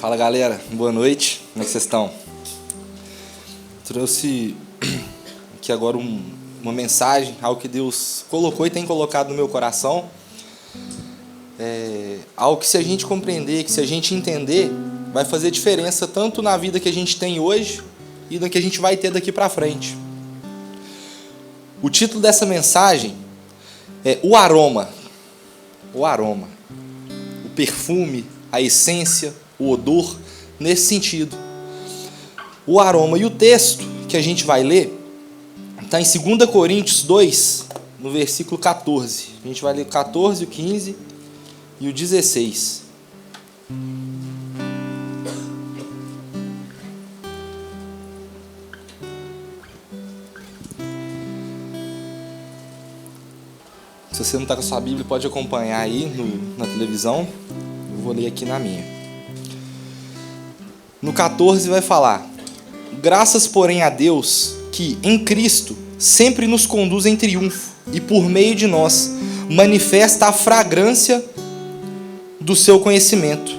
Fala galera, boa noite, como é que vocês estão? Trouxe aqui agora uma mensagem, algo que Deus colocou e tem colocado no meu coração. Algo que, se a gente compreender, que se a gente entender, vai fazer diferença tanto na vida que a gente tem hoje e na que a gente vai ter daqui para frente. O título dessa mensagem é o aroma. O aroma, o perfume, a essência, o odor, nesse sentido. O aroma. E o texto que a gente vai ler está em 2 Coríntios 2, no versículo 14. A gente vai ler o 14, o 15 e o 16. Se você não está com a sua Bíblia, pode acompanhar aí na televisão. Eu vou ler aqui na minha. No 14 vai falar: graças, porém, a Deus, que em Cristo sempre nos conduz em triunfo e por meio de nós manifesta a fragrância do seu conhecimento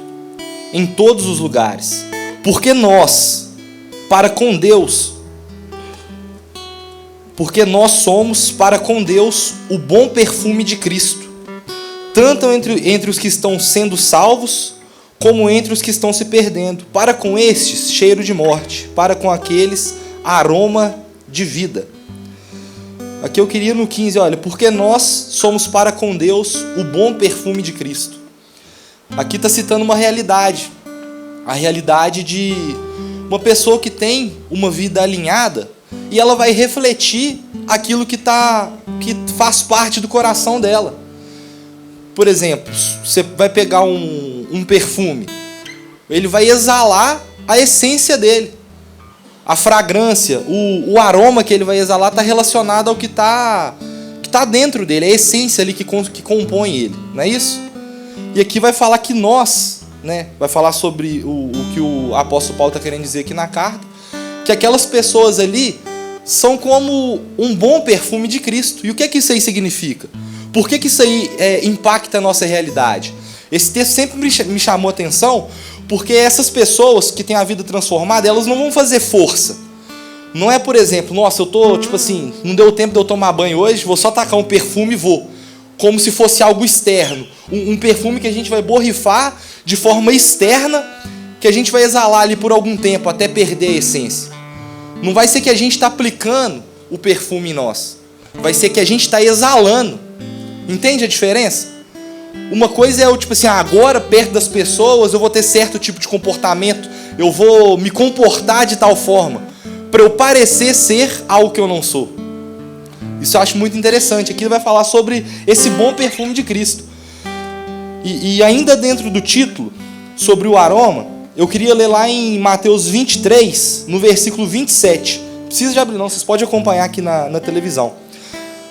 em todos os lugares. Porque nós somos para com Deus o bom perfume de Cristo, tanto entre os que estão sendo salvos, como entre os que estão se perdendo. Para com estes, cheiro de morte, para com aqueles, aroma de vida. Aqui eu queria no 15, olha, porque nós somos para com Deus o bom perfume de Cristo. Aqui está citando uma realidade, a realidade de uma pessoa que tem uma vida alinhada e ela vai refletir aquilo que faz parte do coração dela. Por exemplo, você vai pegar um perfume, ele vai exalar a essência dele. A fragrância, o aroma que ele vai exalar está relacionado ao que está dentro dele, a essência ali que compõe ele, não é isso? E aqui vai falar que nós, vai falar sobre o que o apóstolo Paulo está querendo dizer aqui na carta, que aquelas pessoas ali são como um bom perfume de Cristo. E o que isso aí significa? Por que isso aí impacta a nossa realidade? Esse texto sempre me chamou a atenção, porque essas pessoas que têm a vida transformada, elas não vão fazer força. Não é, por exemplo, nossa, eu tô, não deu tempo de eu tomar banho hoje, vou só tacar um perfume e vou. Como se fosse algo externo. Um perfume que a gente vai borrifar de forma externa, que a gente vai exalar ali por algum tempo, até perder a essência. Não vai ser que a gente está aplicando o perfume em nós. Vai ser que a gente está exalando. Entende a diferença? Uma coisa é agora perto das pessoas eu vou ter certo tipo de comportamento, eu vou me comportar de tal forma para eu parecer ser algo que eu não sou. Isso eu acho muito interessante. Aqui vai falar sobre esse bom perfume de Cristo. E ainda dentro do título, sobre o aroma, eu queria ler lá em Mateus 23, no versículo 27. Não precisa de abrir não, vocês podem acompanhar aqui na televisão.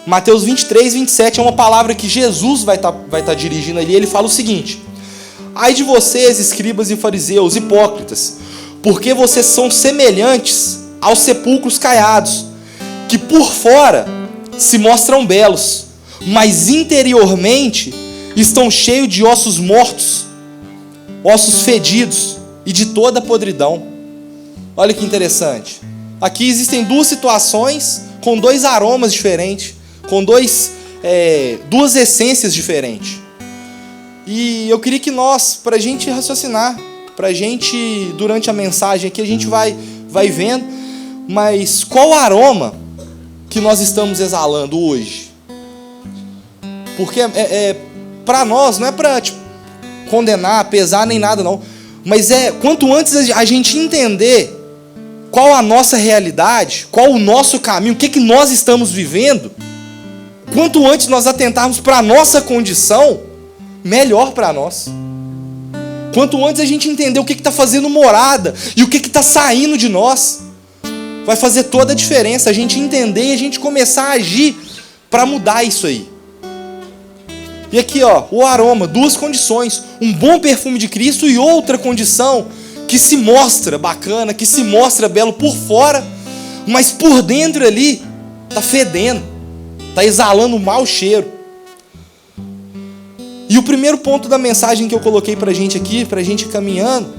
Mateus 23, 27 é uma palavra que Jesus vai tá dirigindo ali. Ele fala o seguinte: ai de vocês, escribas e fariseus, hipócritas, porque vocês são semelhantes aos sepulcros caiados, que por fora se mostram belos, mas interiormente estão cheios de ossos mortos, ossos fedidos e de toda a podridão. Olha que interessante. Aqui existem duas situações com dois aromas diferentes, com duas essências diferentes. E eu queria que nós, para a gente raciocinar, para a gente, durante a mensagem aqui, a gente vai vendo, mas qual aroma que nós estamos exalando hoje? Porque para nós, não é para condenar, pesar, nem nada não, mas quanto antes a gente entender qual a nossa realidade, qual o nosso caminho, o que nós estamos vivendo, quanto antes nós atentarmos para a nossa condição, melhor para nós. Quanto antes a gente entender o que está fazendo morada e o que está saindo de nós, vai fazer toda a diferença. A gente entender e a gente começar a agir para mudar isso aí. E aqui, o aroma, duas condições: um bom perfume de Cristo e outra condição que se mostra bacana, que se mostra belo por fora, mas por dentro ali está fedendo, está exalando um mau cheiro. E o primeiro ponto da mensagem que eu coloquei para a gente aqui, para a gente ir caminhando,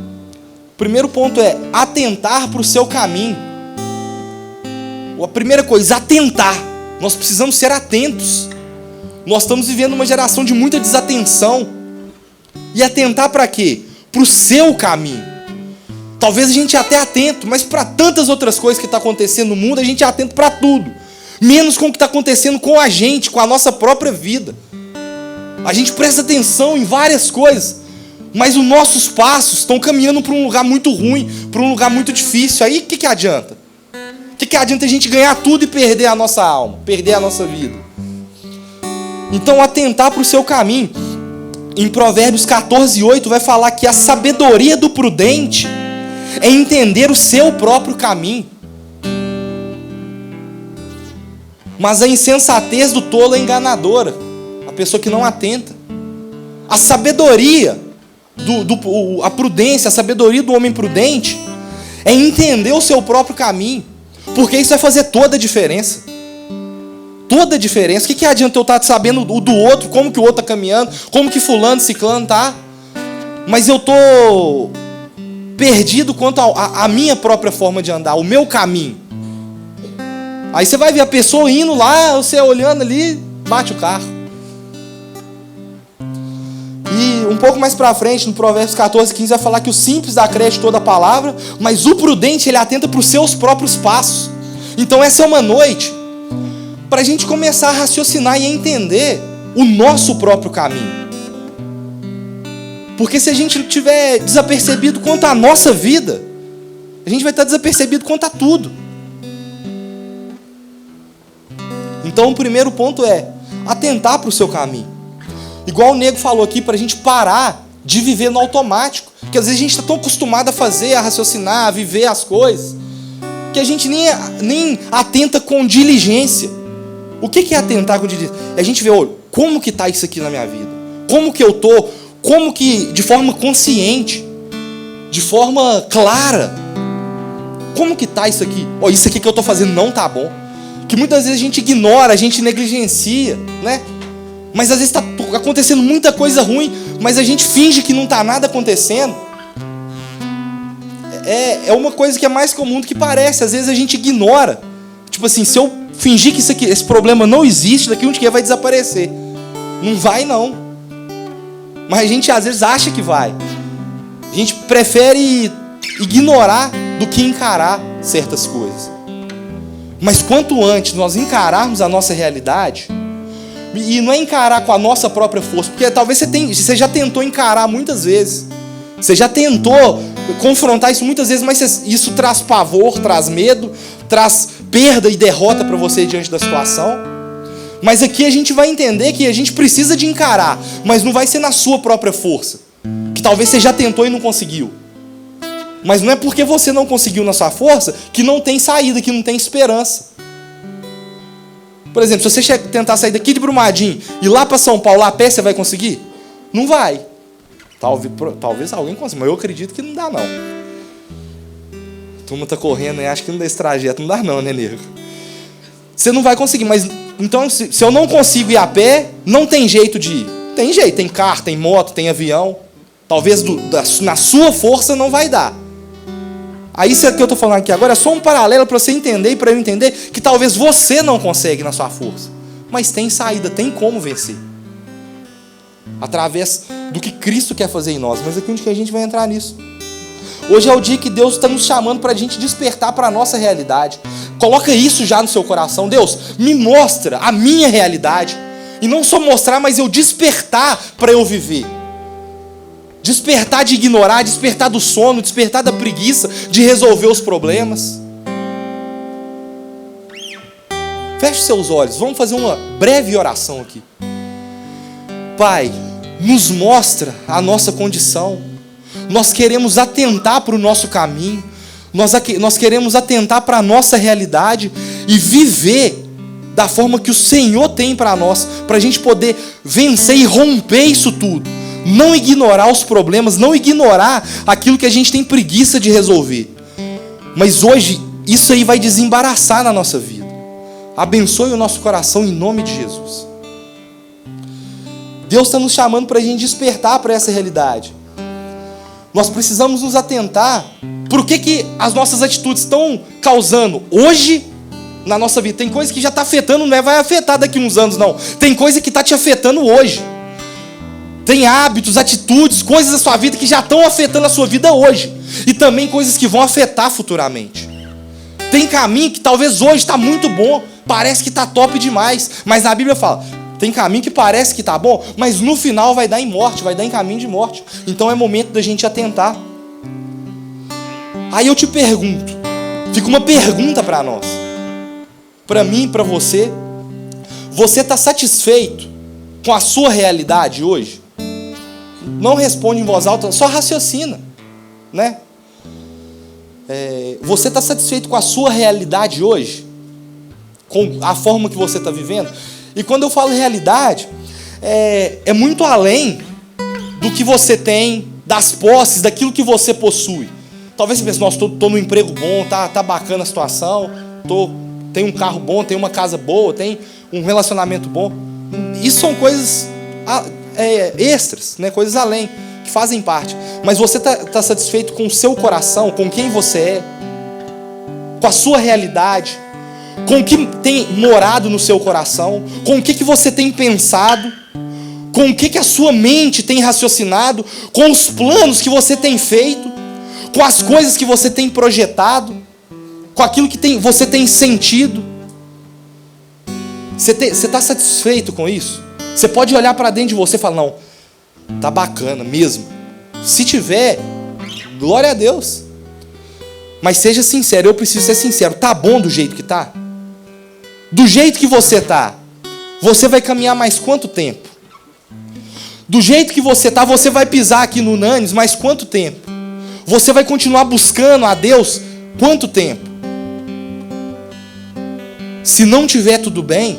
O primeiro ponto é atentar para o seu caminho. A primeira coisa, atentar. Nós precisamos ser atentos. Nós estamos vivendo uma geração de muita desatenção. E atentar para quê? Para o seu caminho. Talvez a gente até atento, mas para tantas outras coisas que estão acontecendo no mundo, a gente é atento para tudo. Menos com o que está acontecendo com a gente, com a nossa própria vida. A gente presta atenção em várias coisas, mas os nossos passos estão caminhando para um lugar muito ruim, para um lugar muito difícil. Aí o que adianta? O que adianta a gente ganhar tudo e perder a nossa alma, perder a nossa vida? Então, atentar para o seu caminho. Em Provérbios 14:8 vai falar que a sabedoria do prudente é entender o seu próprio caminho. Mas a insensatez do tolo é enganadora. A pessoa que não atenta. A sabedoria, a prudência, a sabedoria do homem prudente é entender o seu próprio caminho. Porque isso vai fazer toda a diferença. Toda a diferença. O que adianta eu estar sabendo o do outro, como que o outro está caminhando, como que fulano, ciclano tá, mas eu estou perdido quanto a minha própria forma de andar, o meu caminho. Aí você vai ver a pessoa indo lá, você olhando ali, bate o carro. E um pouco mais para frente, no Provérbios 14:15, vai falar que o simples dá crédito toda a palavra, mas o prudente, ele atenta para os seus próprios passos. Então essa é uma noite para a gente começar a raciocinar e a entender o nosso próprio caminho. Porque se a gente estiver desapercebido quanto à nossa vida, a gente vai estar desapercebido quanto a tudo. Então o primeiro ponto é atentar para o seu caminho. Igual o Nego falou aqui, para a gente parar de viver no automático. Porque às vezes a gente está tão acostumado a fazer, a raciocinar, a viver as coisas, que a gente nem atenta com diligência. O que é atentar com diligência? É a gente ver, olha, como que está isso aqui na minha vida? Como que eu estou? Como que, de forma consciente, de forma clara, como que está isso aqui? Oh, isso aqui que eu estou fazendo não está bom. Que muitas vezes a gente ignora, a gente negligencia, né? Mas às vezes está acontecendo muita coisa ruim, mas a gente finge que não está nada acontecendo. É uma coisa que é mais comum do que parece. Às vezes a gente ignora. Tipo assim, se eu fingir que esse problema não existe, daqui a um dia vai desaparecer. Não vai, não. Mas a gente às vezes acha que vai. A gente prefere ignorar do que encarar certas coisas. Mas quanto antes nós encararmos a nossa realidade, e não é encarar com a nossa própria força, porque talvez você já tentou encarar muitas vezes, você já tentou confrontar isso muitas vezes, mas isso traz pavor, traz medo, traz perda e derrota para você diante da situação. Mas aqui a gente vai entender que a gente precisa de encarar, mas não vai ser na sua própria força, que talvez você já tentou e não conseguiu. Mas não é porque você não conseguiu na sua força que não tem saída, que não tem esperança. Por exemplo, se você tentar sair daqui de Brumadinho e lá para São Paulo, lá a pé, você vai conseguir? Não vai. Talvez alguém consiga, mas eu acredito que não dá, não. A turma está correndo e acha que não dá esse trajeto. Não dá não, né, nego? Você não vai conseguir, mas então se eu não consigo ir a pé, não tem jeito de ir. Tem jeito, tem carro, tem moto, tem avião. Talvez na sua força não vai dar. Aí isso que eu estou falando aqui agora é só um paralelo para você entender e para eu entender que talvez você não consegue na sua força. Mas tem saída, tem como vencer. Através do que Cristo quer fazer em nós. Mas aqui onde que a gente vai entrar nisso? Hoje é o dia que Deus está nos chamando para a gente despertar para a nossa realidade. Coloca isso já no seu coração. Deus, me mostra a minha realidade. E não só mostrar, mas eu despertar para eu viver. Despertar de ignorar, despertar do sono, despertar da preguiça, de resolver os problemas. Feche seus olhos, vamos fazer uma breve oração aqui. Pai, nos mostra a nossa condição. Nós queremos atentar para o nosso caminho. Nós queremos atentar para a nossa realidade e viver da forma que o Senhor tem para nós, para a gente poder vencer e romper isso tudo. Não ignorar os problemas, não ignorar aquilo que a gente tem preguiça de resolver. Mas hoje, isso aí vai desembaraçar na nossa vida. Abençoe o nosso coração em nome de Jesus. Deus está nos chamando para a gente despertar para essa realidade. Nós precisamos nos atentar por que as nossas atitudes estão causando hoje na nossa vida. Tem coisa que já está afetando, não vai afetar daqui uns anos, não. Tem coisa que está te afetando hoje. Tem hábitos, atitudes, coisas da sua vida que já estão afetando a sua vida hoje. E também coisas que vão afetar futuramente. Tem caminho que talvez hoje está muito bom, parece que está top demais. Mas a Bíblia fala, tem caminho que parece que está bom, mas no final vai dar em morte, vai dar em caminho de morte. Então é momento da gente atentar. Aí eu te pergunto, fica uma pergunta para nós. Para mim e para você. Você está satisfeito com a sua realidade hoje? Não responde em voz alta, só raciocina, né? Você está satisfeito com a sua realidade hoje? Com a forma que você está vivendo? E quando eu falo realidade, é muito além do que você tem, das posses, daquilo que você possui. Talvez você pense, nossa, estou num emprego bom, tá bacana a situação, tenho um carro bom, tenho uma casa boa, tenho um relacionamento bom. Isso são coisas extras, né? Coisas além, que fazem parte. Mas você está satisfeito com o seu coração, com quem você é, com a sua realidade, com o que tem morado no seu coração, com o que você tem pensado, com o que a sua mente tem raciocinado, com os planos que você tem feito, com as coisas que você tem projetado, com aquilo que você tem sentido. Você está satisfeito com isso? Você pode olhar para dentro de você e falar, não, tá bacana mesmo. Se tiver, glória a Deus. Mas seja sincero, eu preciso ser sincero. Tá bom do jeito que tá? Do jeito que você tá, você vai caminhar mais quanto tempo? Do jeito que você tá, você vai pisar aqui no Nanes mais quanto tempo? Você vai continuar buscando a Deus quanto tempo? Se não tiver tudo bem,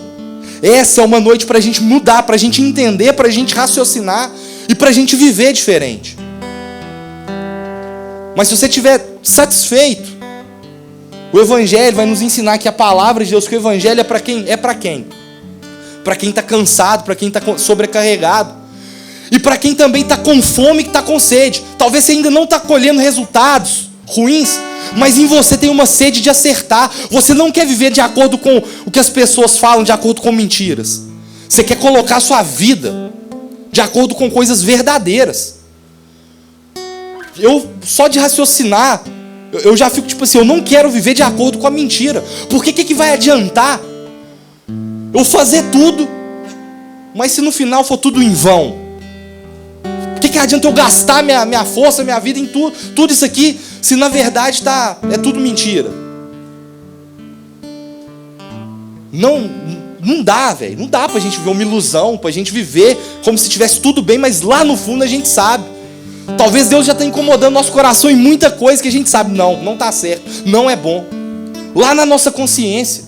essa é uma noite para a gente mudar, para a gente entender, para a gente raciocinar e para a gente viver diferente. Mas se você estiver satisfeito, o Evangelho vai nos ensinar que a palavra de Deus, que o Evangelho é para quem? É para quem? Para quem está cansado, para quem está sobrecarregado. E para quem também está com fome, que está com sede. Talvez você ainda não está colhendo resultados ruins, mas em você tem uma sede de acertar. Você não quer viver de acordo com o que as pessoas falam, de acordo com mentiras. Você quer colocar a sua vida de acordo com coisas verdadeiras. Eu, só de raciocinar, eu já fico tipo assim, eu não quero viver de acordo com a mentira. Porque que vai adiantar eu fazer tudo, mas se no final for tudo em vão? Que adianta eu gastar minha força, minha vida em tudo isso aqui, se na verdade é tudo mentira? Não dá, velho. Não dá pra gente viver uma ilusão, pra gente viver como se tivesse tudo bem, mas lá no fundo a gente sabe. Talvez Deus já está incomodando nosso coração em muita coisa que a gente sabe, não tá certo, não é bom. Lá na nossa consciência.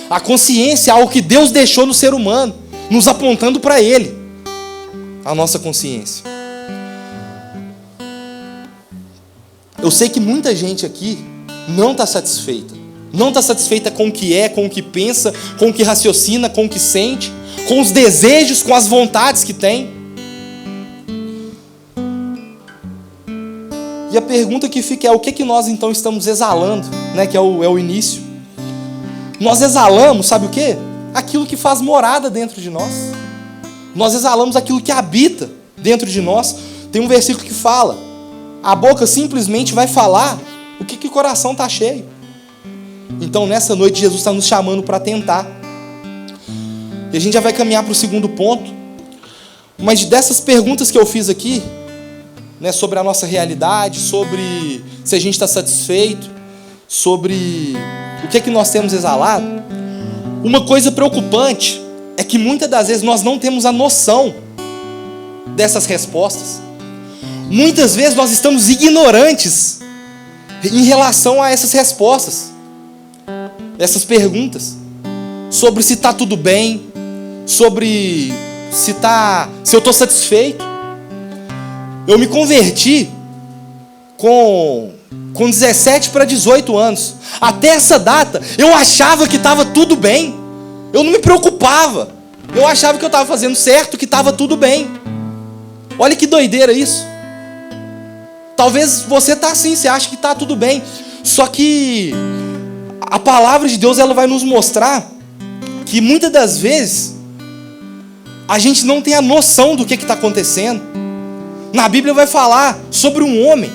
A consciência é algo que Deus deixou no ser humano, nos apontando para Ele. A nossa consciência. Eu sei que muita gente aqui não está satisfeita. Não está satisfeita com o que é, com o que pensa, com o que raciocina, com o que sente, com os desejos, com as vontades que tem. E a pergunta que fica é o que nós então estamos exalando, né? Que é o início. Nós exalamos, sabe o quê? Aquilo que faz morada dentro de nós. Nós exalamos aquilo que habita dentro de nós. Tem um versículo que fala, a boca simplesmente vai falar o que o coração está cheio. Então nessa noite Jesus está nos chamando para tentar. E a gente já vai caminhar para o segundo ponto. Mas dessas perguntas que eu fiz aqui, né, sobre a nossa realidade, sobre se a gente está satisfeito, sobre o que nós temos exalado, uma coisa preocupante é que muitas das vezes nós não temos a noção dessas respostas. Muitas vezes nós estamos ignorantes em relação a essas respostas, essas perguntas, sobre se está tudo bem, sobre se eu estou satisfeito. Eu me converti com 17 para 18 anos. Até essa data, eu achava que estava tudo bem. Eu não me preocupava. Eu achava que eu estava fazendo certo, que estava tudo bem. Olha que doideira isso. Talvez você está assim, você acha que está tudo bem. Só que a palavra de Deus ela vai nos mostrar que muitas das vezes a gente não tem a noção do que está acontecendo. Na Bíblia vai falar sobre um homem,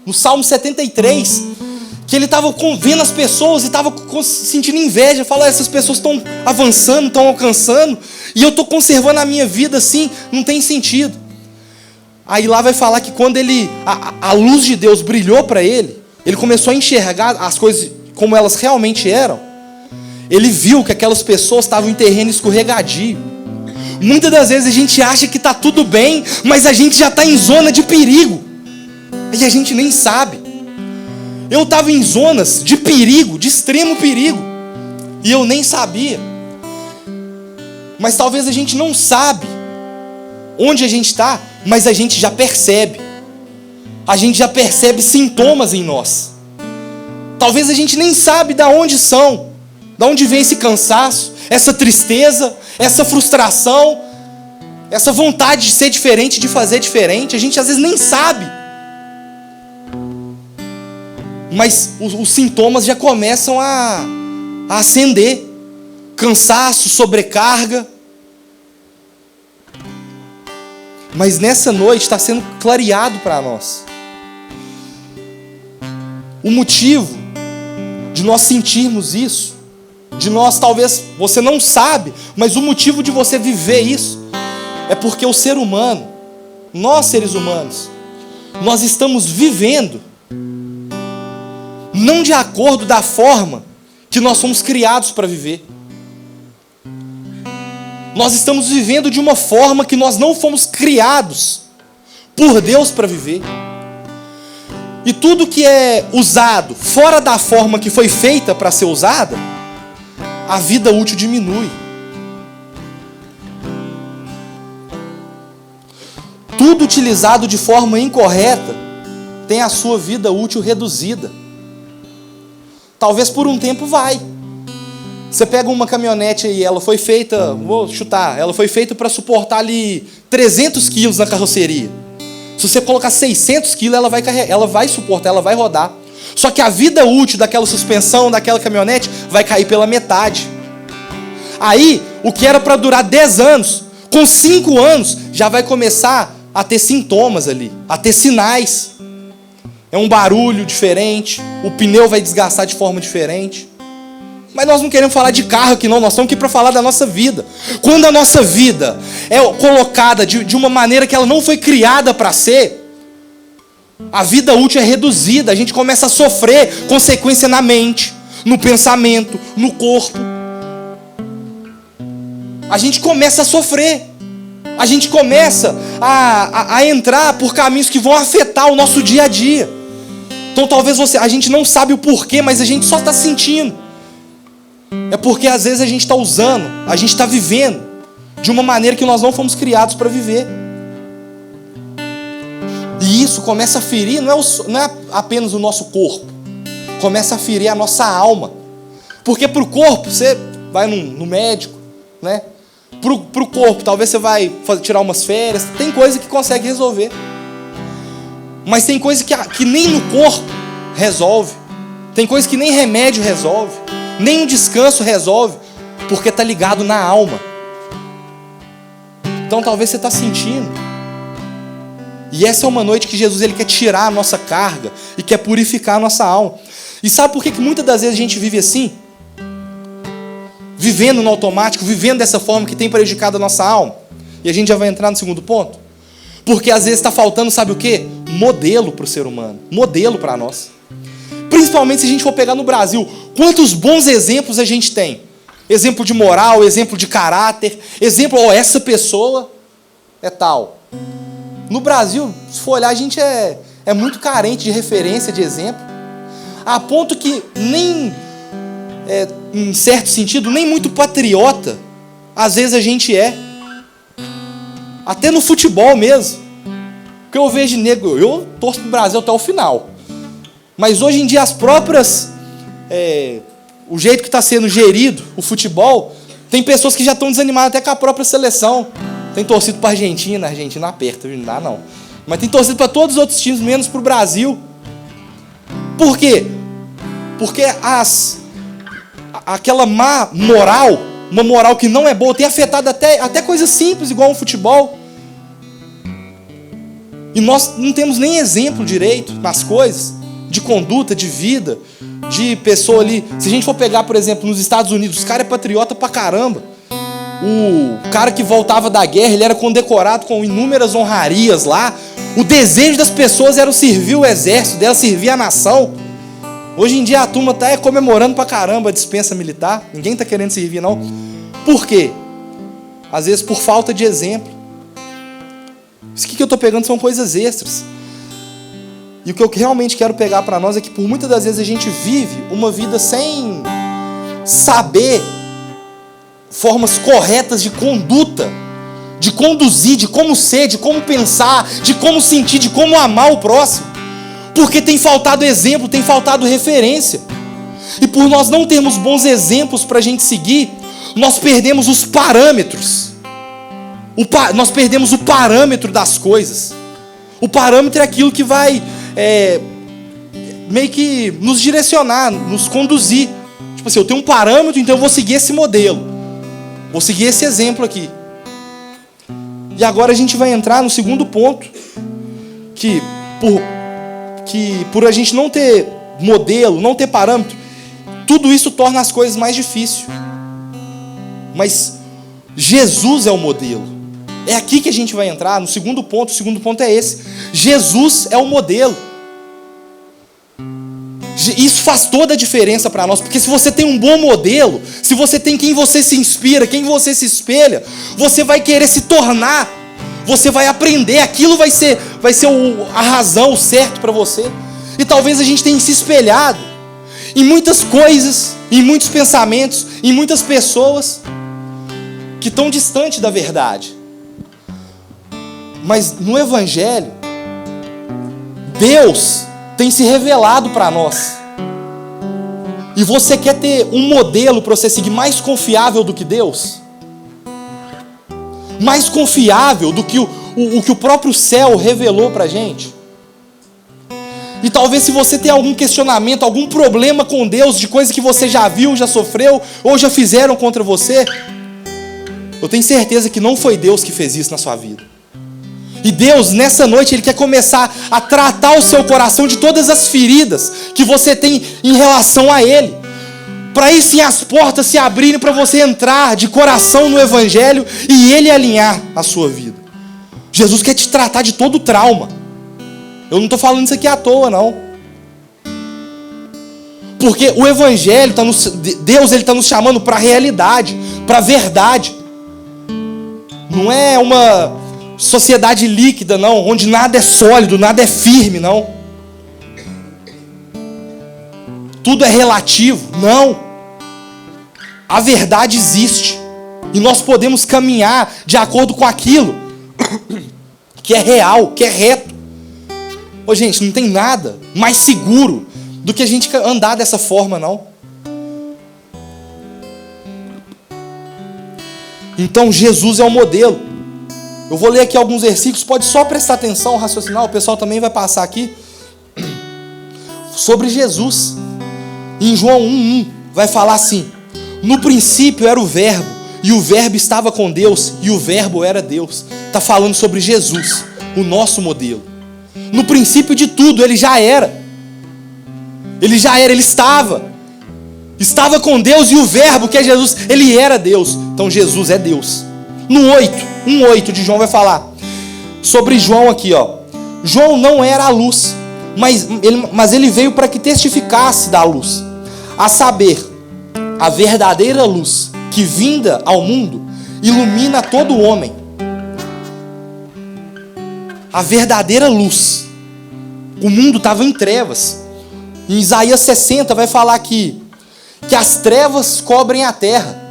no Salmo 73, que ele estava vendo as pessoas e estava sentindo inveja. Fala, essas pessoas estão avançando, estão alcançando, e eu estou conservando a minha vida assim, não tem sentido. Aí lá vai falar que quando a luz de Deus brilhou para ele começou a enxergar as coisas como elas realmente eram. Ele viu que aquelas pessoas estavam em terreno escorregadio. Muitas das vezes a gente acha que está tudo bem, mas a gente já está em zona de perigo, e a gente nem sabe. Eu estava em zonas de perigo, de extremo perigo, e eu nem sabia. Mas talvez a gente não sabe onde a gente está, mas a gente já percebe. A gente já percebe sintomas em nós. Talvez a gente nem sabe de onde são, de onde vem esse cansaço, essa tristeza, essa frustração, essa vontade de ser diferente, de fazer diferente. A gente às vezes nem sabe. Mas os sintomas já começam a acender. Cansaço, sobrecarga. Mas nessa noite está sendo clareado para nós o motivo de nós sentirmos isso. De nós, talvez, você não sabe, mas o motivo de você viver isso é porque o ser humano, nós seres humanos, nós estamos vivendo não de acordo da forma que nós fomos criados para viver. Nós estamos vivendo de uma forma que nós não fomos criados por Deus para viver. E tudo que é usado fora da forma que foi feita para ser usada, a vida útil diminui. Tudo utilizado de forma incorreta tem a sua vida útil reduzida. Talvez por um tempo vai. Você pega uma caminhonete aí, ela foi feita, vou chutar, ela foi feita para suportar ali 300 quilos na carroceria. Se você colocar 600 quilos, ela vai suportar, ela vai rodar. Só que a vida útil daquela suspensão, daquela caminhonete, vai cair pela metade. Aí, o que era para durar 10 anos, com 5 anos, já vai começar a ter sintomas ali, a ter sinais. É um barulho diferente, o pneu vai desgastar de forma diferente. Mas nós não queremos falar de carro aqui não, nós estamos aqui para falar da nossa vida. Quando a nossa vida é colocada de uma maneira que ela não foi criada para ser, a vida útil é reduzida, a gente começa a sofrer consequência na mente, no pensamento, no corpo. A gente começa a sofrer, a gente começa a entrar por caminhos que vão afetar o nosso dia a dia. Então talvez a gente não sabe o porquê, mas a gente só está sentindo. É porque às vezes a gente está usando, a gente está vivendo de uma maneira que nós não fomos criados para viver. E isso começa a ferir, não é apenas o nosso corpo, começa a ferir a nossa alma. Porque para o corpo, você vai no médico, né? Para o corpo, talvez você vai tirar umas férias, tem coisa que consegue resolver. Mas tem coisa que nem no corpo resolve, tem coisa que nem remédio resolve, nem um descanso resolve, porque está ligado na alma. Então talvez você está sentindo. E essa é uma noite que Jesus ele quer tirar a nossa carga e quer purificar a nossa alma. E sabe por que muitas das vezes a gente vive assim? Vivendo no automático, vivendo dessa forma que tem prejudicado a nossa alma. E a gente já vai entrar no segundo ponto. Porque às vezes está faltando, sabe o quê? Modelo para o ser humano. Modelo para nós. Principalmente se a gente for pegar no Brasil. Quantos bons exemplos a gente tem? Exemplo de moral, exemplo de caráter. Exemplo, essa pessoa é tal. No Brasil, se for olhar, a gente é muito carente de referência, de exemplo. A ponto que nem, em certo sentido, nem muito patriota, às vezes a gente é. Até no futebol mesmo. Porque eu vejo nego, eu torço pro Brasil até o final. Mas hoje em dia as próprias, o jeito que está sendo gerido o futebol, tem pessoas que já estão desanimadas até com a própria seleção. Tem torcido para a Argentina aperta, não dá não. Mas tem torcido para todos os outros times, menos para o Brasil. Por quê? Porque aquela má moral, uma moral que não é boa, tem afetado até coisas simples, igual um futebol. E nós não temos nem exemplo direito nas coisas, de conduta, de vida, de pessoa ali. Se a gente for pegar, por exemplo, nos Estados Unidos, os caras é patriota pra caramba. O cara que voltava da guerra, ele era condecorado com inúmeras honrarias lá. O desejo das pessoas era servir o exército dela, servir a nação. Hoje em dia a turma tá comemorando pra caramba a dispensa militar. Ninguém tá querendo servir, não. Por quê? Às vezes por falta de exemplo. Isso que eu tô pegando são coisas extras. E o que eu realmente quero pegar para nós é que por muitas das vezes a gente vive uma vida sem saber formas corretas de conduta, de conduzir, de como ser, de como pensar, de como sentir, de como amar o próximo. Porque tem faltado exemplo, tem faltado referência. E por nós não termos bons exemplos para a gente seguir, nós perdemos os parâmetros. Nós perdemos o parâmetro das coisas. O parâmetro é aquilo que vai meio que nos direcionar, nos conduzir. Tipo assim, eu tenho um parâmetro, então eu vou seguir esse modelo. Vou seguir esse exemplo aqui. E agora a gente vai entrar no segundo ponto. Que por a gente não ter modelo, não ter parâmetro, tudo isso torna as coisas mais difíceis. Mas Jesus é o modelo. É aqui que a gente vai entrar, no segundo ponto. O segundo ponto é esse. Jesus é o modelo. Isso faz toda a diferença para nós, porque se você tem um bom modelo, se você tem quem você se inspira, quem você se espelha, você vai querer se tornar, você vai aprender, aquilo vai ser a razão, o certo para você. E talvez a gente tenha se espelhado em muitas coisas, em muitos pensamentos, em muitas pessoas que estão distantes da verdade. Mas no Evangelho, Deus tem se revelado para nós. E você quer ter um modelo para você seguir mais confiável do que Deus? Mais confiável do que o que o próprio céu revelou para a gente? E talvez se você tem algum questionamento, algum problema com Deus, de coisa que você já viu, já sofreu, ou já fizeram contra você, eu tenho certeza que não foi Deus que fez isso na sua vida. E Deus, nessa noite, Ele quer começar a tratar o seu coração de todas as feridas que você tem em relação a Ele. Para aí sim as portas se abrirem para você entrar de coração no Evangelho e Ele alinhar a sua vida. Jesus quer te tratar de todo o trauma. Eu não estou falando isso aqui à toa, não. Porque o Evangelho, Deus está nos chamando para a realidade, para a verdade. Não é uma sociedade líquida, não, onde nada é sólido, nada é firme, não. Tudo é relativo, não. A verdade existe. E nós podemos caminhar de acordo com aquilo que é real, que é reto. Ô, gente, não tem nada mais seguro do que a gente andar dessa forma, não. Então Jesus é o modelo. Eu vou ler aqui alguns versículos, pode só prestar atenção, raciocinar, o pessoal também vai passar aqui. Sobre Jesus. Em João 1:1 vai falar assim: no princípio era o verbo, e o verbo estava com Deus, e o verbo era Deus. Está falando sobre Jesus, o nosso modelo. No princípio de tudo, ele já era. Ele estava. Estava com Deus, e o verbo, que é Jesus, ele era Deus. Então Jesus é Deus. No 1:8 de João vai falar sobre João aqui, ó. João não era a luz, mas ele veio para que testificasse da luz, a saber, a verdadeira luz que vinda ao mundo ilumina todo homem. A verdadeira luz. O mundo estava em trevas. Em Isaías 60 vai falar que as trevas cobrem a terra.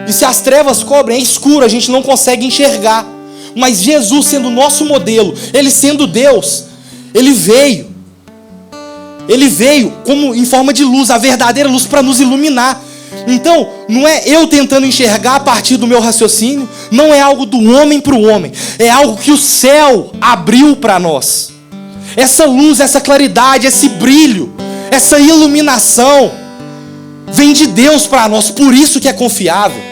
E se as trevas cobrem, é escuro, a gente não consegue enxergar. Mas Jesus sendo o nosso modelo, Ele sendo Deus, Ele veio como em forma de luz, a verdadeira luz para nos iluminar. Então, não é eu tentando enxergar a partir do meu raciocínio, não é algo do homem para o homem, é algo que o céu abriu para nós. Essa luz, essa claridade, esse brilho, essa iluminação vem de Deus para nós, por isso que é confiável.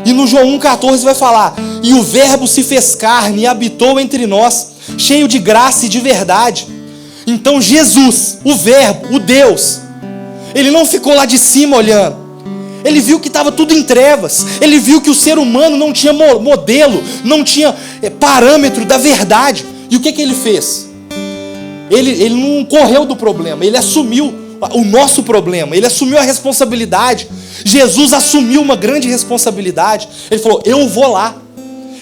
E no João 1,14 vai falar: e o verbo se fez carne e habitou entre nós, cheio de graça e de verdade. Então Jesus, o verbo, o Deus, ele não ficou lá de cima olhando. Ele viu que estava tudo em trevas. Ele viu que o ser humano não tinha modelo, não tinha parâmetro da verdade. E o que ele fez? Ele não correu do problema, ele assumiu o nosso problema, ele assumiu a responsabilidade. Jesus assumiu uma grande responsabilidade. Ele falou: eu vou lá.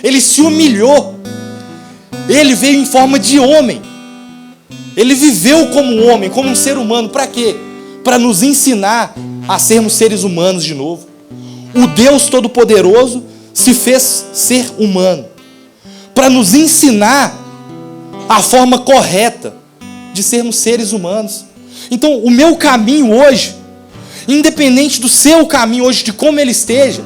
Ele se humilhou. Ele veio em forma de homem. Ele viveu como homem, como um ser humano. Para quê? Para nos ensinar a sermos seres humanos de novo. O Deus Todo-Poderoso se fez ser humano para nos ensinar a forma correta de sermos seres humanos. Então, o meu caminho hoje, independente do seu caminho hoje, de como ele esteja,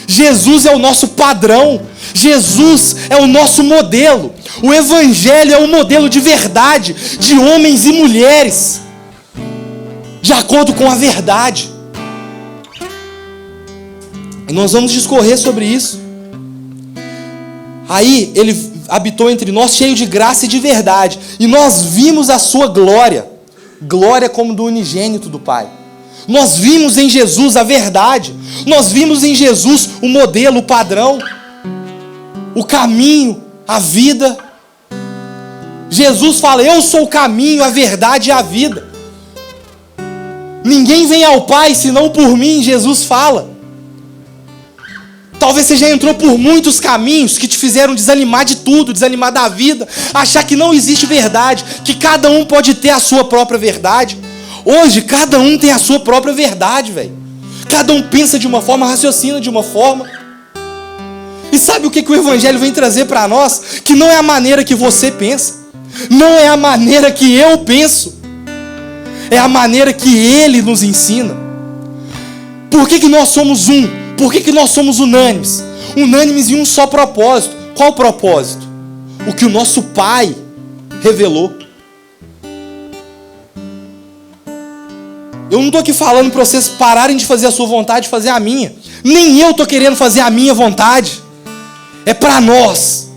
Jesus é o nosso padrão, Jesus é o nosso modelo. O Evangelho é o modelo de verdade, de homens e mulheres, de acordo com a verdade. E nós vamos discorrer sobre isso. Aí ele habitou entre nós cheio de graça e de verdade, e nós vimos a sua glória, glória como do unigênito do Pai. Nós vimos em Jesus a verdade, nós vimos em Jesus o modelo, o padrão, o caminho, a vida. Jesus fala: eu sou o caminho, a verdade e a vida. Ninguém vem ao Pai senão por mim, Jesus fala. Talvez você já entrou por muitos caminhos que te fizeram desanimar de tudo, desanimar da vida, achar que não existe verdade, que cada um pode ter a sua própria verdade. Hoje, cada um tem a sua própria verdade, velho. Cada um pensa de uma forma, raciocina de uma forma. E sabe o que o Evangelho vem trazer para nós? Que não é a maneira que você pensa, não é a maneira que eu penso, é a maneira que Ele nos ensina. Por que nós somos um? Por que nós somos unânimes? Unânimes em um só propósito. Qual o propósito? O que o nosso Pai revelou. Eu não estou aqui falando para vocês pararem de fazer a sua vontade e fazer a minha. Nem eu estou querendo fazer a minha vontade. É para nós,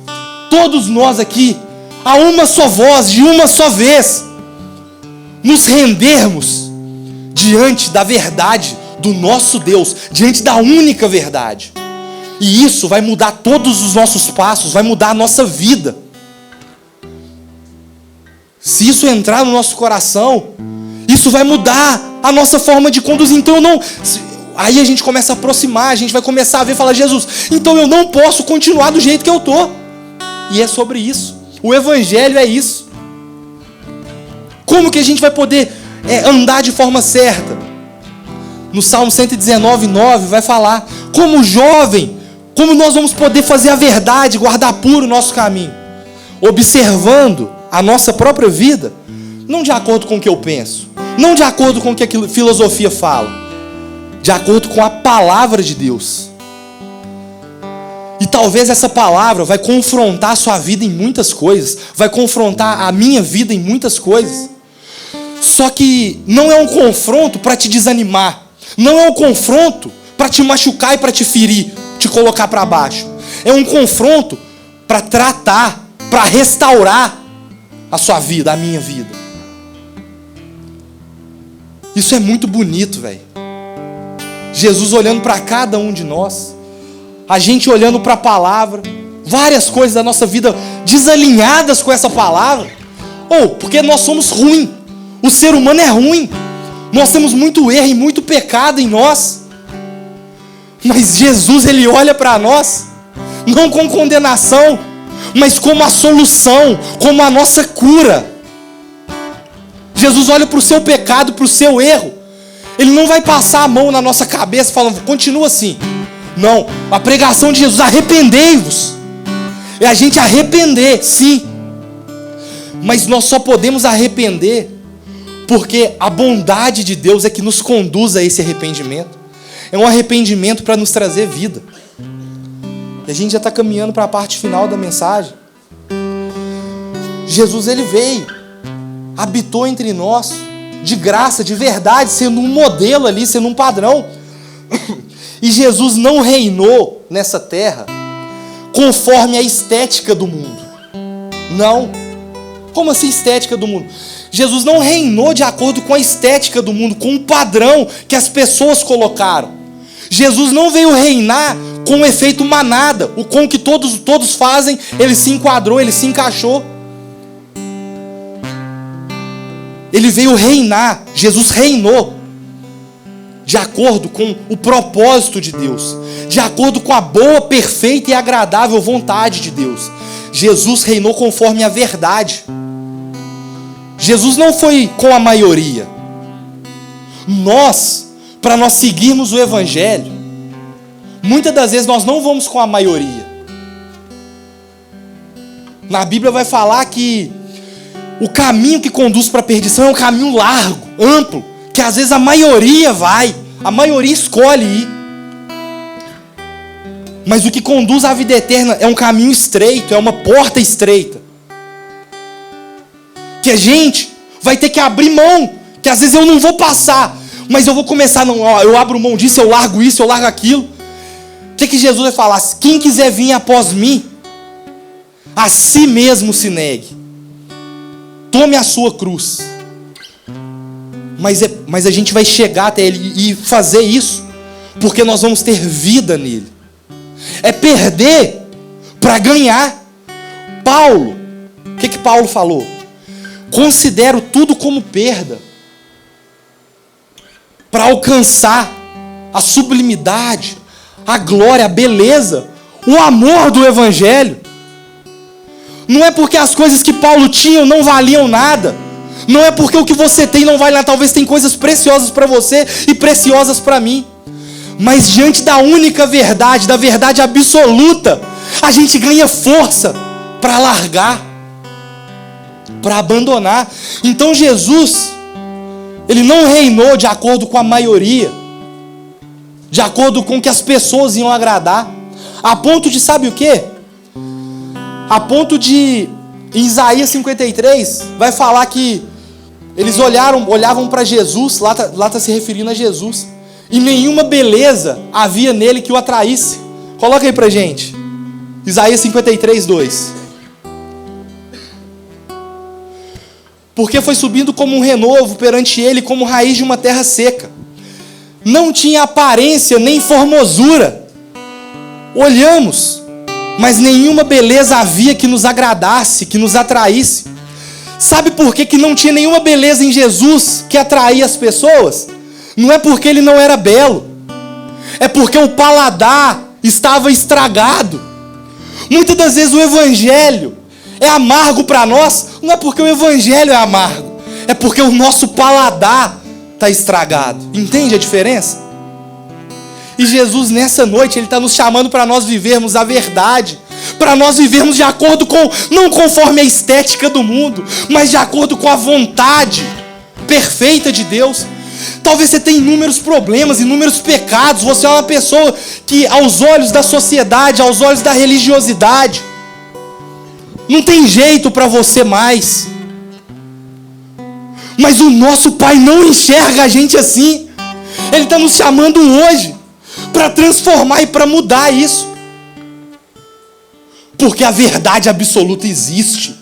todos nós aqui, a uma só voz, de uma só vez, nos rendermos diante da verdade do nosso Deus, diante da única verdade. E isso vai mudar todos os nossos passos, vai mudar a nossa vida. Se isso entrar no nosso coração, isso vai mudar a nossa forma de conduzir. Então aí a gente começa a aproximar, a gente vai começar a ver e falar: Jesus, então eu não posso continuar do jeito que eu estou. E é sobre isso. O Evangelho é isso. Como que a gente vai poder andar de forma certa? No Salmo 119:9 vai falar: como jovem, como nós vamos poder fazer a verdade, guardar puro o nosso caminho? Observando a nossa própria vida, não de acordo com o que eu penso, não de acordo com o que a filosofia fala, de acordo com a palavra de Deus. E talvez essa palavra vai confrontar a sua vida em muitas coisas, vai confrontar a minha vida em muitas coisas. Só que não é um confronto para te desanimar, não é um confronto para te machucar e para te ferir, te colocar para baixo. É um confronto para tratar, para restaurar a sua vida, a minha vida. Isso é muito bonito, velho. Jesus olhando para cada um de nós, a gente olhando para a palavra, várias coisas da nossa vida desalinhadas com essa palavra. Porque nós somos ruins, o ser humano é ruim, nós temos muito erro e muito pecado em nós. Mas Jesus, Ele olha para nós, não com condenação, mas como a solução, como a nossa cura. Jesus olha para o seu pecado, para o seu erro. Ele não vai passar a mão na nossa cabeça falando: continua assim. Não, a pregação de Jesus: arrependei-vos. É a gente arrepender, sim. Mas nós só podemos arrepender porque a bondade de Deus é que nos conduz a esse arrependimento. é um arrependimento para nos trazer vida. E a gente já está caminhando para a parte final da mensagem. Jesus, ele veio, habitou entre nós, de graça, de verdade, sendo um modelo ali, sendo um padrão. E Jesus não reinou nessa terra conforme a estética do mundo. Não. Como assim estética do mundo? Jesus não reinou de acordo com a estética do mundo, com o padrão que as pessoas colocaram. Jesus não veio reinar com o efeito manada, o com que todos fazem, ele se enquadrou, ele se encaixou. Ele veio reinar, Jesus reinou de acordo com o propósito de Deus, de acordo com a boa, perfeita e agradável vontade de Deus. Jesus reinou conforme a verdade. Jesus não foi com a maioria. Para nós seguirmos o Evangelho, muitas das vezes nós não vamos com a maioria. Na Bíblia vai falar que o caminho que conduz para a perdição é um caminho largo, amplo, que às vezes a maioria escolhe ir. Mas o que conduz à vida eterna é um caminho estreito, é uma porta estreita. Que a gente vai ter que abrir mão, que às vezes eu não vou passar, mas eu vou começar, eu abro mão disso, eu largo isso, eu largo aquilo. O que Jesus vai falar? Quem quiser vir após mim, a si mesmo se negue. Tome a sua cruz. Mas a gente vai chegar até Ele e fazer isso, porque nós vamos ter vida nele. É perder para ganhar. Paulo, o que Paulo falou? Considero tudo como perda para alcançar a sublimidade, a glória, a beleza, o amor do Evangelho. Não é porque as coisas que Paulo tinha não valiam nada. Não é porque o que você tem não vale nada. Talvez tem coisas preciosas para você e preciosas para mim. Mas diante da única verdade, da verdade absoluta, a gente ganha força para largar, para abandonar. Então Jesus, ele não reinou de acordo com a maioria, de acordo com o que as pessoas iam agradar, a ponto de, sabe o quê? A ponto de, em Isaías 53, vai falar que eles olhavam para Jesus, lá está se referindo a Jesus, e nenhuma beleza havia nele que o atraísse. Coloca aí pra gente, Isaías 53, 2. Porque foi subindo como um renovo perante ele, como raiz de uma terra seca. Não tinha aparência nem formosura. Olhamos, mas nenhuma beleza havia que nos agradasse, que nos atraísse. Sabe por que não tinha nenhuma beleza em Jesus que atraía as pessoas? Não é porque ele não era belo, é porque o paladar estava estragado. Muitas das vezes o Evangelho é amargo para nós, não é porque o Evangelho é amargo, é porque o nosso paladar está estragado. Entende a diferença? E Jesus nessa noite, Ele está nos chamando para nós vivermos a verdade, para nós vivermos de acordo com, não conforme a estética do mundo, mas de acordo com a vontade perfeita de Deus. Talvez você tenha inúmeros problemas, inúmeros pecados, você é uma pessoa que aos olhos da sociedade, aos olhos da religiosidade, não tem jeito para você mais. Mas o nosso Pai não enxerga a gente assim. Ele está nos chamando hoje para transformar e para mudar isso. Porque a verdade absoluta existe.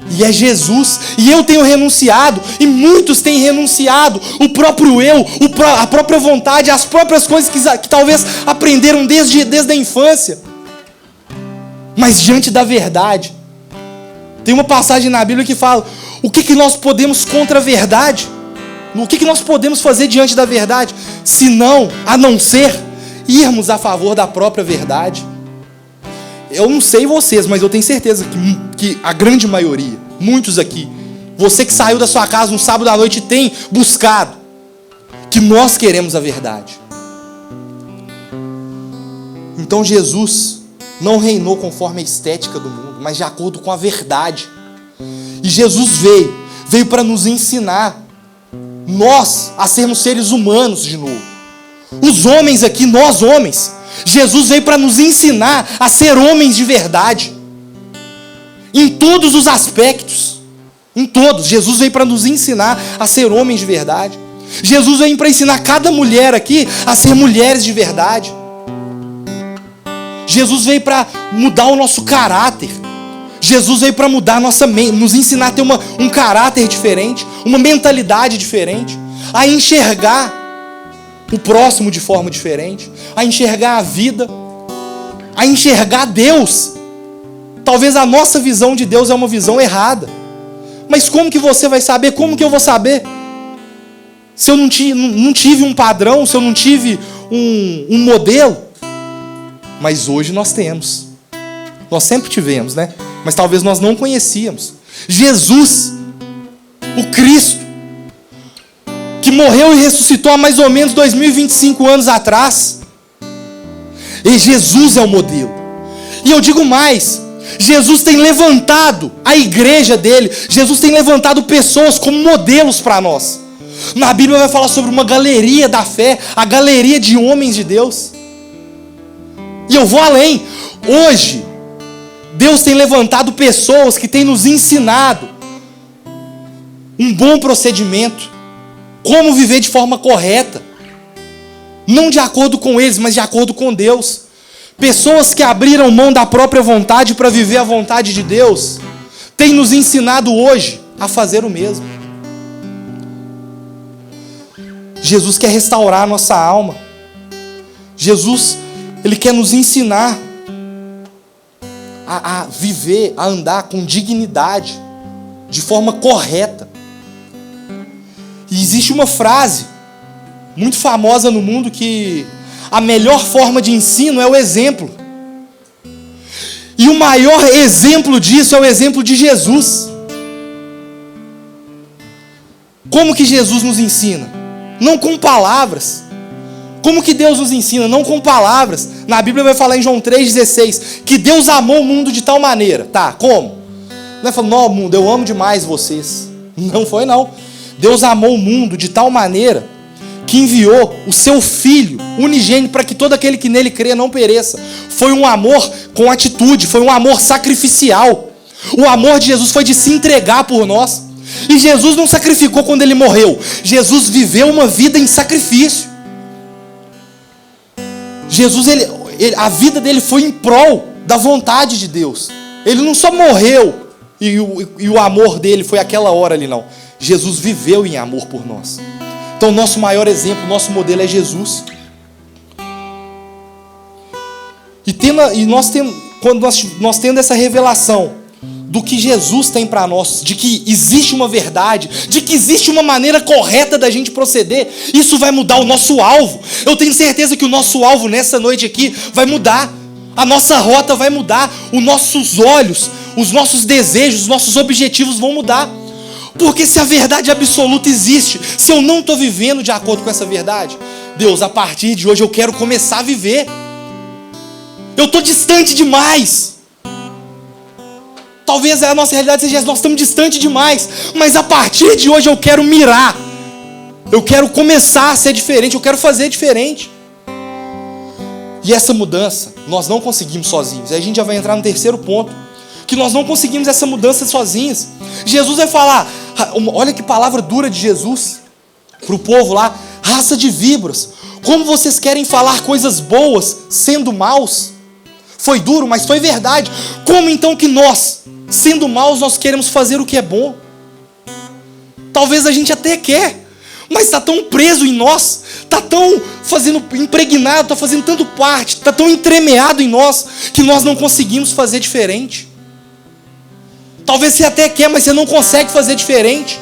E é Jesus. E eu tenho renunciado. E muitos têm renunciado. O próprio eu, a própria vontade, as próprias coisas que talvez aprenderam desde a infância. Mas diante da verdade, tem uma passagem na Bíblia que fala: o que nós podemos contra a verdade? O que nós podemos fazer diante da verdade? A não ser irmos a favor da própria verdade. Eu não sei vocês, mas eu tenho certeza que a grande maioria, muitos aqui, você que saiu da sua casa no sábado à noite tem buscado, que nós queremos a verdade. Então Jesus não reinou conforme a estética do mundo, mas de acordo com a verdade. E Jesus veio para nos ensinar, nós, a sermos seres humanos de novo. Os homens aqui, nós homens, Jesus veio para nos ensinar a ser homens de verdade. Em todos os aspectos. Em todos. Jesus veio para nos ensinar a ser homens de verdade. Jesus veio para ensinar cada mulher aqui a ser mulheres de verdade. Jesus veio para mudar o nosso caráter. Jesus veio para mudar a nossa mente, nos ensinar a ter um caráter diferente, uma mentalidade diferente, a enxergar o próximo de forma diferente, a enxergar a vida, a enxergar Deus. Talvez a nossa visão de Deus é uma visão errada. Mas como que você vai saber? Como que eu vou saber? Se eu não tive um padrão, se eu não tive um modelo. Mas hoje nós temos. Nós sempre tivemos, né? Mas talvez nós não conhecíamos. Jesus, o Cristo, que morreu e ressuscitou há mais ou menos 2025 anos atrás. E Jesus é o modelo. E eu digo mais, Jesus tem levantado a igreja dele, Jesus tem levantado pessoas como modelos para nós. Na Bíblia vai falar sobre uma galeria da fé, a galeria de homens de Deus. E eu vou além. Hoje, Deus tem levantado pessoas que têm nos ensinado um bom procedimento, como viver de forma correta, não de acordo com eles, mas de acordo com Deus. Pessoas que abriram mão da própria vontade para viver a vontade de Deus, têm nos ensinado hoje a fazer o mesmo. Jesus quer restaurar a nossa alma. Jesus, Ele quer nos ensinar a viver, a andar com dignidade, de forma correta. E existe uma frase muito famosa no mundo que a melhor forma de ensino é o exemplo. E o maior exemplo disso é o exemplo de Jesus. Como que Jesus nos ensina? Não com palavras. Como que Deus nos ensina? Não com palavras. Na Bíblia vai falar em João 3,16 que Deus amou o mundo de tal maneira. Tá, como? Não é falando, não, mundo, eu amo demais vocês. Não foi não. Deus amou o mundo de tal maneira que enviou o seu Filho unigênito para que todo aquele que nele crê não pereça. Foi um amor com atitude, foi um amor sacrificial. O amor de Jesus foi de se entregar por nós. E Jesus não sacrificou quando Ele morreu. Jesus viveu uma vida em sacrifício. Jesus, a vida dele foi em prol da vontade de Deus. Ele não só morreu e o amor dele foi aquela hora ali, não. Jesus viveu em amor por nós. Então, nosso maior exemplo, nosso modelo é Jesus. Quando nós tendo essa revelação do que Jesus tem para nós, de que existe uma verdade, de que existe uma maneira correta da gente proceder, isso vai mudar o nosso alvo. Eu tenho certeza que o nosso alvo nessa noite aqui vai mudar. A nossa rota vai mudar. Os nossos olhos, os nossos desejos, os nossos objetivos vão mudar. Porque se a verdade absoluta existe, se eu não estou vivendo de acordo com essa verdade, Deus, a partir de hoje eu quero começar a viver. Eu estou distante demais. Talvez a nossa realidade seja essa, nós estamos distante demais. Mas a partir de hoje eu quero mirar. Eu quero começar a ser diferente, eu quero fazer diferente. E essa mudança, nós não conseguimos sozinhos. Aí a gente já vai entrar no terceiro ponto. Que nós não conseguimos essa mudança sozinhos. Jesus vai falar, olha que palavra dura de Jesus para o povo lá, raça de víboras, como vocês querem falar coisas boas sendo maus? Foi duro, mas foi verdade. Como então que nós, sendo maus, nós queremos fazer o que é bom? Talvez a gente até quer, mas está tão preso em nós, está tão impregnado, está fazendo tanto parte, está tão entremeado em nós, que nós não conseguimos fazer diferente. Talvez você até quer, mas você não consegue fazer diferente.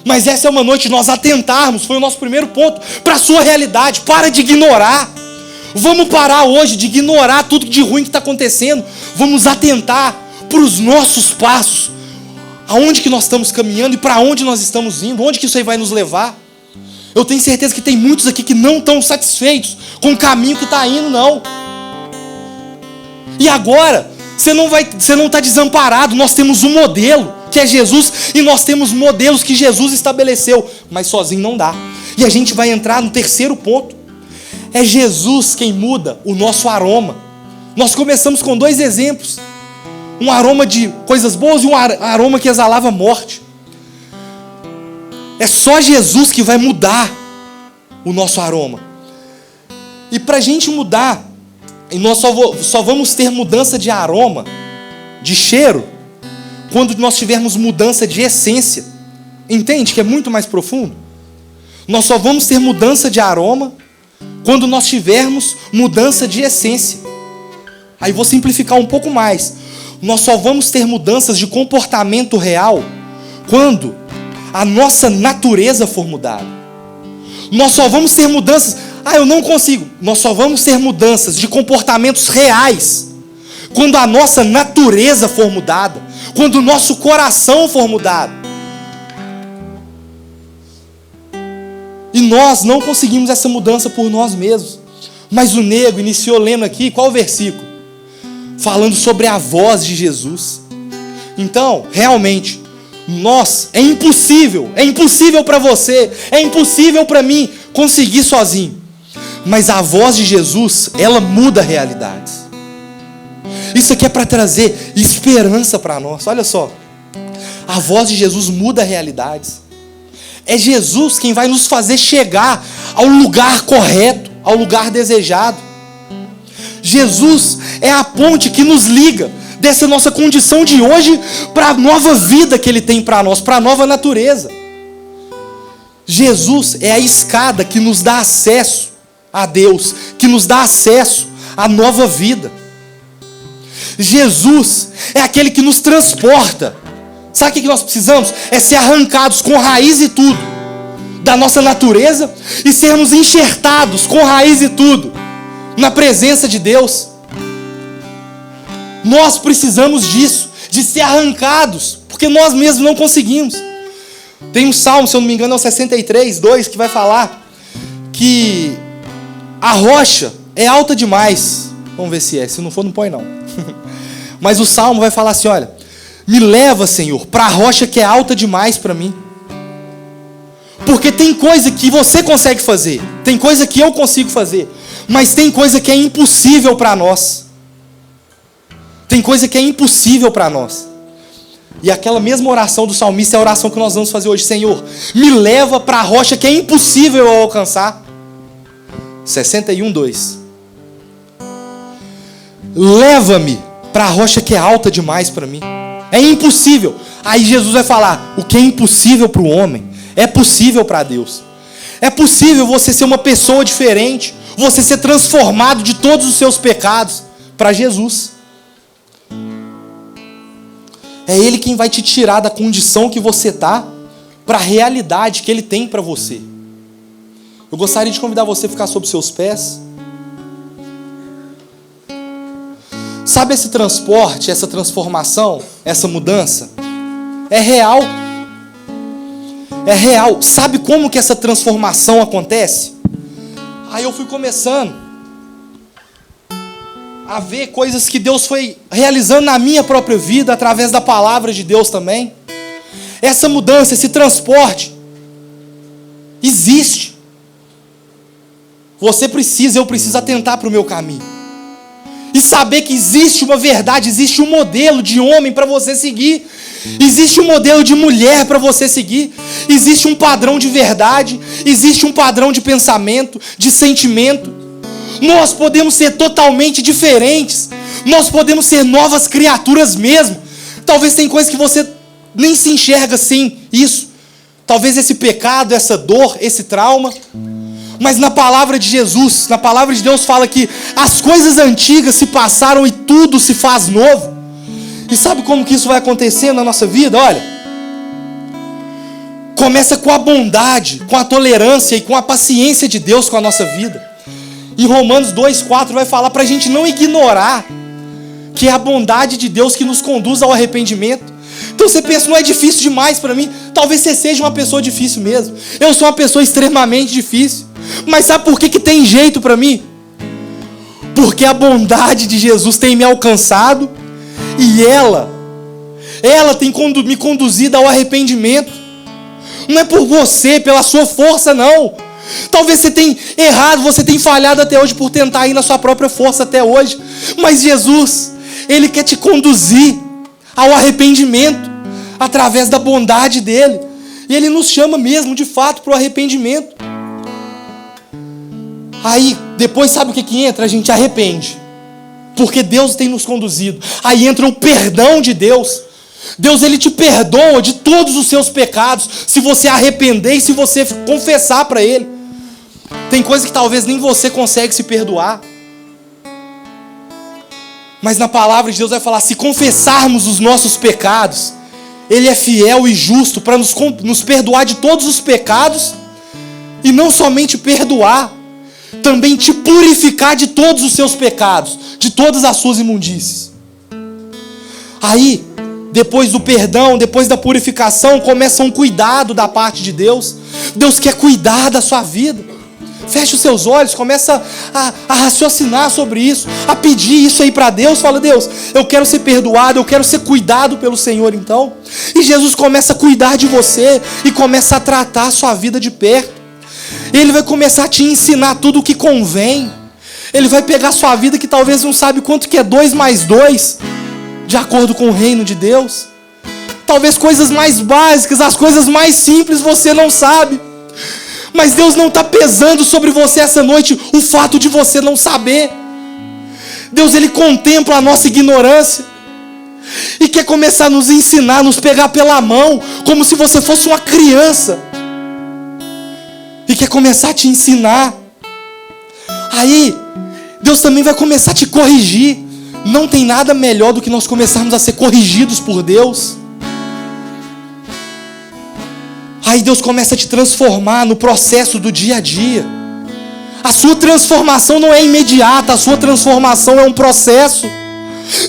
Mas essa é uma noite de nós atentarmos, foi o nosso primeiro ponto, para a sua realidade. Para de ignorar. Vamos parar hoje de ignorar tudo de ruim que está acontecendo. Vamos atentar para os nossos passos. Aonde que nós estamos caminhando e para onde nós estamos indo. Onde que isso aí vai nos levar. Eu tenho certeza que tem muitos aqui que não estão satisfeitos com o caminho que está indo, não. E agora, você não está desamparado. Nós temos um modelo, que é Jesus, e nós temos modelos que Jesus estabeleceu, mas sozinho não dá. E a gente vai entrar no terceiro ponto, É Jesus quem muda o nosso aroma. Nós começamos com 2 exemplos. Um aroma de coisas boas e um aroma que exalava morte. É só Jesus que vai mudar o nosso aroma. E para a gente mudar, e nós só vamos ter mudança de aroma, de cheiro, quando nós tivermos mudança de essência. Entende que é muito mais profundo? Nós só vamos ter mudança de aroma quando nós tivermos mudança de essência. Aí vou simplificar um pouco mais. Nós só vamos ter mudanças de comportamento real quando a nossa natureza for mudada. Nós só vamos ter mudanças... eu não consigo. Nós só vamos ter mudanças de comportamentos reais quando a nossa natureza for mudada, quando o nosso coração for mudado. E nós não conseguimos essa mudança por nós mesmos. Mas o nego iniciou lendo aqui, qual o versículo? Falando sobre a voz de Jesus. Então, realmente, é impossível para você, é impossível para mim conseguir sozinho. Mas a voz de Jesus, ela muda realidades. Isso aqui é para trazer esperança para nós. Olha só, a voz de Jesus muda realidades. É Jesus quem vai nos fazer chegar ao lugar correto, ao lugar desejado. Jesus é a ponte que nos liga dessa nossa condição de hoje para a nova vida que Ele tem para nós, para a nova natureza. Jesus é a escada que nos dá acesso a Deus, que nos dá acesso à nova vida. Jesus é aquele que nos transporta. Sabe o que nós precisamos? É ser arrancados com raiz e tudo da nossa natureza e sermos enxertados com raiz e tudo na presença de Deus. Nós precisamos disso, de ser arrancados, porque nós mesmos não conseguimos. Tem um salmo, se eu não me engano, é o 63, 2, que vai falar que a rocha é alta demais. Vamos ver se é, se não for, não põe não. Mas o salmo vai falar assim, olha, me leva, Senhor, para a rocha que é alta demais para mim. Porque tem coisa que você consegue fazer, tem coisa que eu consigo fazer, mas tem coisa que é impossível para nós. Tem coisa que é impossível para nós. E aquela mesma oração do salmista é a oração que nós vamos fazer hoje. Senhor, me leva para a rocha que é impossível eu alcançar. 61, 2. Leva-me para a rocha que é alta demais para mim. É impossível. Aí Jesus vai falar, o que é impossível para o homem é possível para Deus. É possível você ser uma pessoa diferente, você ser transformado de todos os seus pecados para Jesus. É Ele quem vai te tirar da condição que você está para a realidade que Ele tem para você. Eu gostaria de convidar você a ficar sobre seus pés. Sabe esse transporte, essa transformação, essa mudança? É real. É real. Sabe como que essa transformação acontece? Aí eu fui começando a ver coisas que Deus foi realizando na minha própria vida, através da palavra de Deus também. Essa mudança, esse transporte, existe. Eu preciso atentar para o meu caminho. E saber que existe uma verdade, existe um modelo de homem para você seguir. Existe um modelo de mulher para você seguir. Existe um padrão de verdade. Existe um padrão de pensamento, de sentimento. Nós podemos ser totalmente diferentes. Nós podemos ser novas criaturas mesmo. Talvez tem coisas que você nem se enxerga assim, isso. Talvez esse pecado, essa dor, esse trauma. Mas na palavra de Jesus, na palavra de Deus fala que as coisas antigas se passaram e tudo se faz novo. E sabe como que isso vai acontecer na nossa vida? Olha, começa com a bondade, com a tolerância e com a paciência de Deus com a nossa vida. Em Romanos 2,4 vai falar para a gente não ignorar que é a bondade de Deus que nos conduz ao arrependimento. Então você pensa, não é difícil demais para mim? Talvez você seja uma pessoa difícil mesmo. Eu sou uma pessoa extremamente difícil. Mas sabe por que tem jeito para mim? Porque a bondade de Jesus tem me alcançado e ela tem me conduzido ao arrependimento. Não é por você, pela sua força não, Talvez você tenha errado, você tenha falhado até hoje por tentar ir na sua própria força até hoje. Mas Jesus, Ele quer te conduzir ao arrependimento através da bondade dEle. E Ele nos chama mesmo, de fato, para o arrependimento. Aí, depois sabe o que entra? A gente arrepende. Porque Deus tem nos conduzido. Aí entra o perdão de Deus. Deus, Ele te perdoa de todos os seus pecados, se você arrepender e se você confessar para Ele. Tem coisas que talvez nem você consegue se perdoar. Mas na palavra de Deus vai falar, se confessarmos os nossos pecados, Ele é fiel e justo para nos perdoar de todos os pecados, e não somente perdoar, também te purificar de todos os seus pecados, de todas as suas imundícies. Aí, depois do perdão, depois da purificação, começa um cuidado da parte de Deus. Deus quer cuidar da sua vida. Feche os seus olhos, começa a raciocinar sobre isso, a pedir isso aí para Deus. Fala, Deus, eu quero ser perdoado, eu quero ser cuidado pelo Senhor então. E Jesus começa a cuidar de você e começa a tratar a sua vida de perto. Ele vai começar a te ensinar tudo o que convém. Ele vai pegar a sua vida que talvez não sabe quanto que é 2 mais 2, de acordo com o reino de Deus. Talvez coisas mais básicas, as coisas mais simples você não sabe. Mas Deus não está pesando sobre você essa noite o fato de você não saber. Deus, Ele contempla a nossa ignorância e quer começar a nos ensinar, nos pegar pela mão, como se você fosse uma criança. E quer começar a te ensinar. Aí, Deus também vai começar a te corrigir. Não tem nada melhor do que nós começarmos a ser corrigidos por Deus. Aí Deus começa a te transformar no processo do dia a dia. A sua transformação não é imediata, a sua transformação é um processo.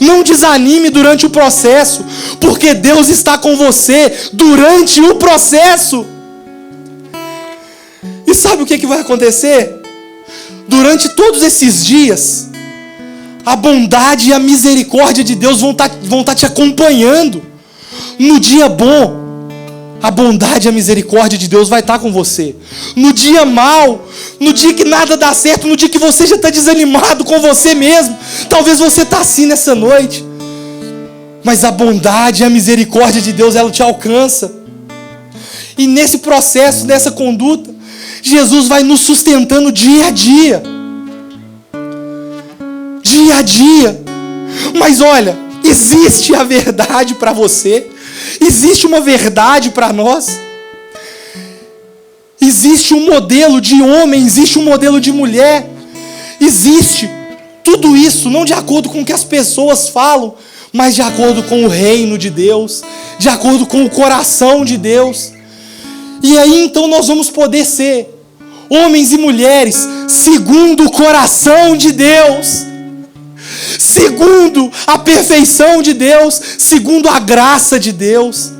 Não desanime durante o processo, porque Deus está com você durante o processo. E sabe o que vai acontecer? Durante todos esses dias, a bondade e a misericórdia de Deus vão tá te acompanhando. No dia bom, a bondade e a misericórdia de Deus vai estar com você. No dia mau, no dia que nada dá certo, no dia que você já está desanimado com você mesmo, talvez você está assim nessa noite, mas a bondade e a misericórdia de Deus, ela te alcança. E nesse processo, nessa conduta, Jesus vai nos sustentando dia a dia. Dia a dia. Mas olha, existe a verdade para você. Existe uma verdade para nós. Existe um modelo de homem, existe um modelo de mulher. Existe tudo isso, não de acordo com o que as pessoas falam, mas de acordo com o reino de Deus, de acordo com o coração de Deus. E aí então nós vamos poder ser homens e mulheres segundo o coração de Deus, segundo a perfeição de Deus, segundo a graça de Deus.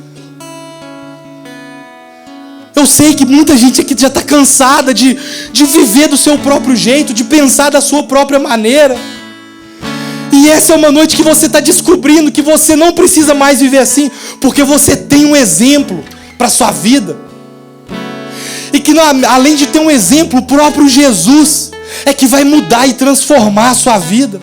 Eu sei que muita gente aqui já está cansada de viver do seu próprio jeito, de pensar da sua própria maneira. E essa é uma noite que você está descobrindo que você não precisa mais viver assim, porque você tem um exemplo para a sua vida. E que além de ter um exemplo, o próprio Jesus é que vai mudar e transformar a sua vida.